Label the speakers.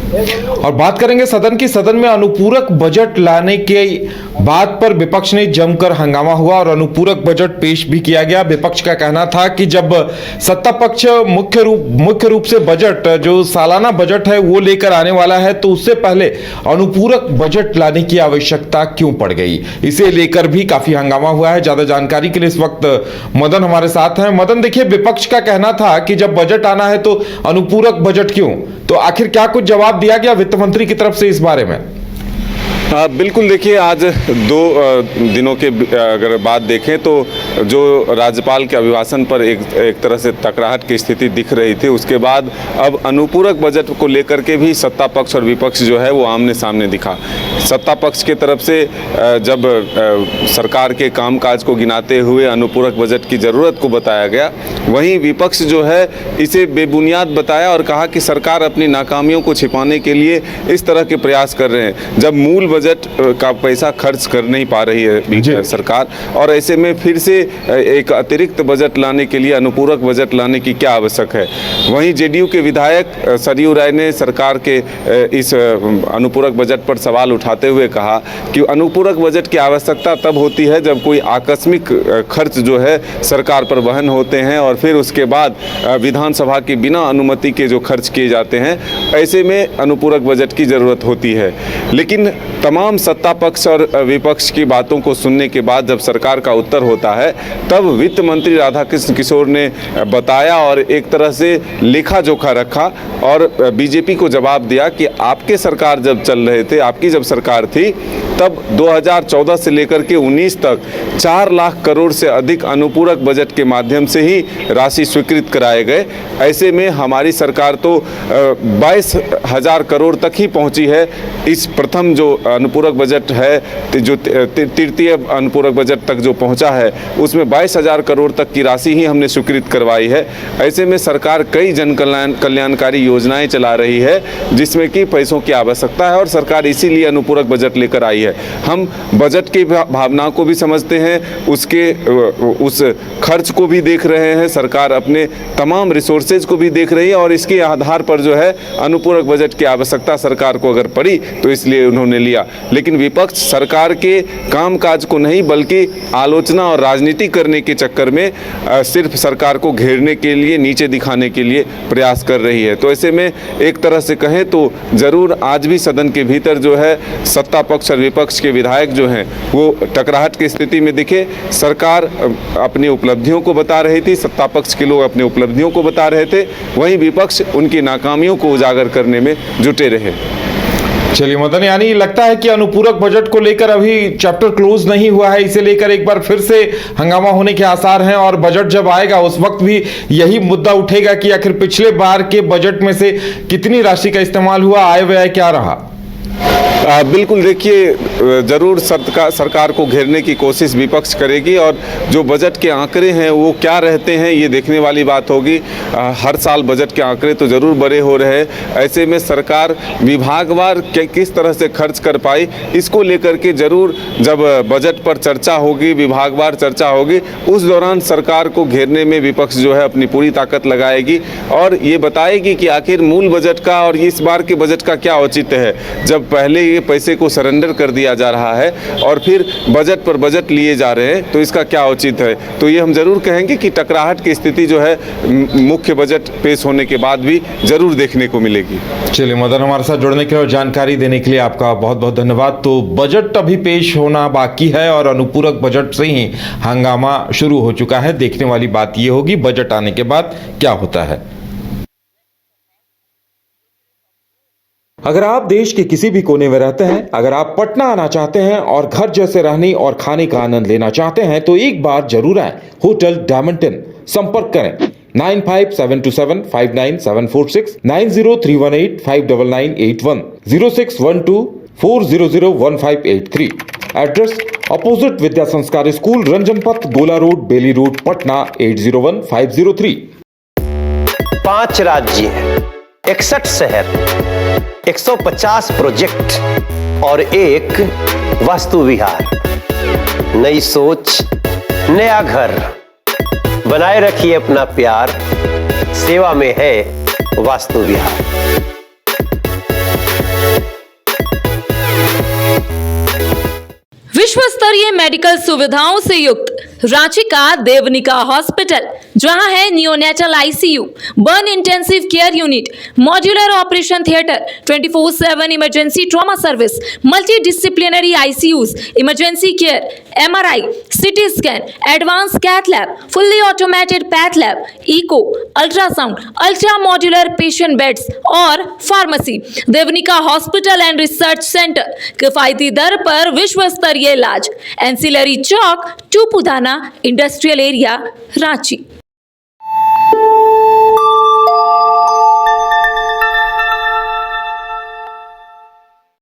Speaker 1: और बात करेंगे सदन में अनुपूरक बजट लाने के बात पर विपक्ष ने जमकर हंगामा हुआ और अनुपूरक बजट पेश भी किया गया। विपक्ष का कहना था कि जब सत्ता पक्ष मुख्य रूप से बजट जो सालाना बजट है वो लेकर आने वाला है तो उससे पहले अनुपूरक बजट लाने की आवश्यकता क्यों पड़ गई, इसे लेकर भी काफी हंगामा हुआ है। ज्यादा जानकारी के लिए इस वक्त मदन हमारे साथ हैं। मदन, देखिए, विपक्ष का कहना था कि जब बजट आना है तो अनुपूरक बजट क्यों, तो आखिर क्या कुछ जवाब दिया गया वित्त मंत्री की तरफ से इस बारे में?
Speaker 2: बिल्कुल, देखिए, आज 2 दिनों के अगर बात देखें तो जो राज्यपाल के अभिभाषण पर एक तरह से टकराहट की स्थिति दिख रही थी, उसके बाद अब अनुपूरक बजट को लेकर के भी सत्ता पक्ष और विपक्ष जो है वो आमने सामने दिखा। सत्ता पक्ष की तरफ से जब सरकार के कामकाज को गिनाते हुए अनुपूरक बजट की ज़रूरत को बताया गया, वहीं विपक्ष जो है इसे बेबुनियाद बताया और कहा कि सरकार अपनी नाकामियों को छिपाने के लिए इस तरह के प्रयास कर रहे हैं, जब मूल बजट का पैसा खर्च कर नहीं पा रही है सरकार, और ऐसे में फिर से एक अतिरिक्त बजट लाने के लिए अनुपूरक बजट लाने की क्या आवश्यक है। वहीं जेडीयू के विधायक सरयू राय ने सरकार के इस अनुपूरक बजट पर सवाल उठाते हुए कहा कि अनुपूरक बजट की आवश्यकता तब होती है जब कोई आकस्मिक खर्च जो है सरकार पर वहन होते हैं और फिर उसके बाद विधानसभा की बिना अनुमति के जो खर्च किए जाते हैं, ऐसे में अनुपूरक बजट की ज़रूरत होती है। लेकिन तमाम सत्ता पक्ष और विपक्ष की बातों को सुनने के बाद जब सरकार का उत्तर होता है, तब वित्त मंत्री राधाकृष्ण किशोर ने बताया और एक तरह से लेखा जोखा रखा और बीजेपी को जवाब दिया कि आपके सरकार जब चल रहे थे, आपकी जब सरकार थी, तब 2014 से लेकर के 19 तक 4 लाख करोड़ से अधिक अनुपूरक बजट के माध्यम से ही राशि स्वीकृत कराए गए। ऐसे में हमारी सरकार तो 22,000 करोड़ तक ही पहुंची है। इस प्रथम जो अनुपूरक बजट है, जो तृतीय अनुपूरक बजट तक जो पहुंचा है, उसमें 22,000 करोड़ तक की राशि ही हमने स्वीकृत करवाई है। ऐसे में सरकार कई जन कल्याणकारी योजनाएं चला रही है जिसमें कि पैसों की आवश्यकता है और सरकार इसीलिए अनुपूरक बजट लेकर आई है। हम बजट की भावना को भी समझते हैं, उस खर्च को भी देख रहे हैं, सरकार अपने तमाम रिसोर्सेज को भी देख रही है और इसके आधार पर जो है अनुपूरक बजट की आवश्यकता सरकार को अगर पड़ी तो इसलिए उन्होंने लिया। लेकिन विपक्ष सरकार के कामकाज को नहीं बल्कि आलोचना और राजनीति करने के चक्कर में सिर्फ सरकार को घेरने के लिए, नीचे दिखाने के लिए प्रयास कर रही है। तो ऐसे में एक तरह से कहें तो ज़रूर आज भी सदन के भीतर जो है सत्ता पक्ष और विपक्ष के विधायक जो हैं वो टकराहट की स्थिति में दिखे। सरकार अपनी उपलब्धियों को बता रही थी, सत्ता पक्ष के लोग अपनी उपलब्धियों को बता रहे थे, वहीं विपक्ष उनकी नाकामियों को उजागर करने में जुटे रहे।
Speaker 1: चलिए मदन, यानी लगता है कि अनुपूरक बजट को लेकर अभी चैप्टर क्लोज नहीं हुआ है, इसे लेकर एक बार फिर से हंगामा होने के आसार हैं और बजट जब आएगा उस वक्त भी यही मुद्दा उठेगा कि आखिर पिछले बार के बजट में से कितनी राशि का इस्तेमाल हुआ, आय व्यय क्या रहा।
Speaker 2: बिल्कुल, देखिए, ज़रूर सरकार को घेरने की कोशिश विपक्ष करेगी और जो बजट के आंकड़े हैं वो क्या रहते हैं ये देखने वाली बात होगी। हर साल बजट के आंकड़े तो ज़रूर बड़े हो रहे हैं। ऐसे में सरकार विभागवार किस तरह से खर्च कर पाई, इसको लेकर के ज़रूर जब बजट पर चर्चा होगी, विभागवार चर्चा होगी, उस दौरान सरकार को घेरने में विपक्ष जो है अपनी पूरी ताकत लगाएगी और ये बताएगी कि आखिर मूल बजट का और इस बार के बजट का क्या औचित्य है। जब पहले ये पैसे को सरेंडर कर दिया जा रहा है और फिर बजट पर बजट लिए जा रहे हैं तो इसका क्या औचित्य है। तो ये हम जरूर कहेंगे कि टकराहट की स्थिति जो है मुख्य बजट पेश होने के बाद भी जरूर देखने को मिलेगी।
Speaker 1: चलिए मदन, हमारे साथ जुड़ने के लिए और जानकारी देने के लिए आपका बहुत बहुत धन्यवाद। तो बजट अभी पेश होना बाकी है और अनुपूरक बजट से ही हंगामा शुरू हो चुका है। देखने वाली बात ये होगी बजट आने के बाद क्या होता है। अगर आप देश के किसी भी कोने में रहते हैं, अगर आप पटना आना चाहते हैं और घर जैसे रहने और खाने का आनंद लेना चाहते हैं तो एक बार जरूर आएं होटल डायमंड इन। संपर्क करें 9572759746, 9031859981, 0612400158 एड्रेस अपोजिट विद्या संस्कार स्कूल, रंजनपथ, गोला रोड, बेली रोड, पटना 801503।
Speaker 3: 5 राज्य, 61 शहर, 150 प्रोजेक्ट और एक वास्तु विहार। नई सोच, नया घर, बनाए रखिए अपना प्यार, सेवा में है वास्तु विहार।
Speaker 4: मेडिकल सुविधाओं से युक्त रांची का देवनिका हॉस्पिटल, जहां है neonatal ICU, burn intensive care unit, modular operation theatre, 24/7 emergency trauma service, multi disciplinary ICUs, emergency care, MRI, CT scan, advance cath lab, fully automated path lab, echo, ultrasound, ultra modular patient beds और pharmacy. Devanika hospital and research centre, किफायती दर पर विश्व स्तरीय इलाज, ancillary Chowk, Tupudana industrial area, Ranchi.